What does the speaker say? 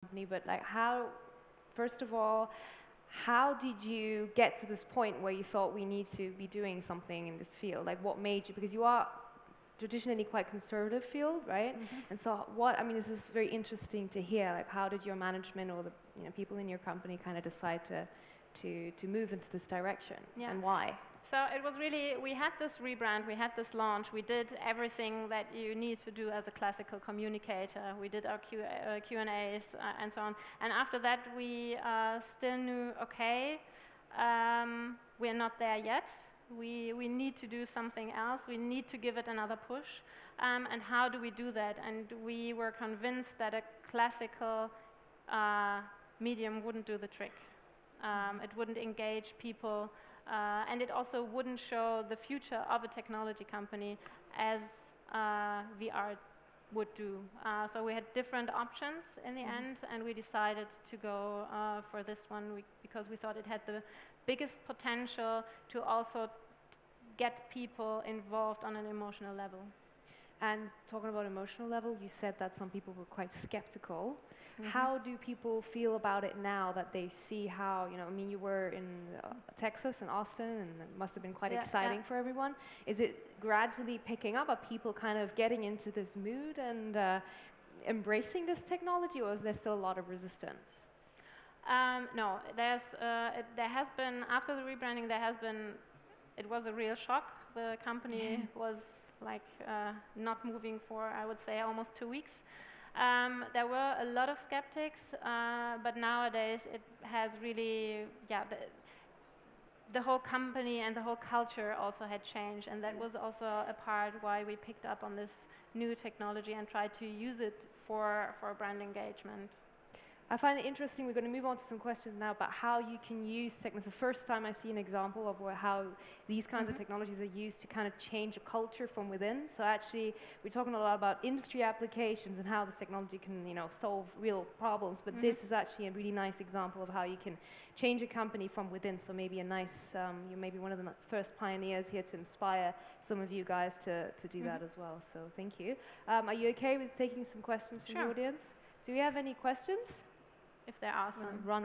company, but like first of all, how did you get to this point where you thought we need to be doing something in this field? Like what made you, because you are traditionally quite conservative field, right? And so this is very interesting to hear, like how did your management or the people in your company kind of decide to move into this direction, and why? So it was really, we had this rebrand, we had this launch, we did everything that you need to do as a classical communicator. We did our Q&As and so on. And after that, we still knew, okay, we're not there yet. We need to do something else. We need to give it another push. And how do we do that? And we were convinced that a classical medium wouldn't do the trick. It wouldn't engage people. And it also wouldn't show the future of a technology company as VR would do. So we had different options in the end, and we decided to go for this one because we thought it had the biggest potential to also get people involved on an emotional level. And talking about emotional level, you said that some people were quite skeptical. How do people feel about it now that they see how, you were in Texas and Austin, and it must have been quite exciting for everyone. Is it gradually picking up? Are people kind of getting into this mood and embracing this technology, or is there still a lot of resistance? No, there has been, after the rebranding, it was a real shock. The company was like not moving for, I would say, almost 2 weeks. There were a lot of skeptics, but nowadays it has really, the whole company and the whole culture also had changed, and that was also a part why we picked up on this new technology and tried to use it for brand engagement. I find it interesting. We're going to move on to some questions now about how you can use technology. It's the first time I see an example of how these kinds of technologies are used to kind of change a culture from within. So actually, we're talking a lot about industry applications and how this technology can, solve real problems. But this is actually a really nice example of how you can change a company from within. So maybe a nice, you're maybe one of the first pioneers here to inspire some of you guys to do that as well. So thank you. Are you okay with taking some questions from the audience? Do we have any questions? If there are some. Run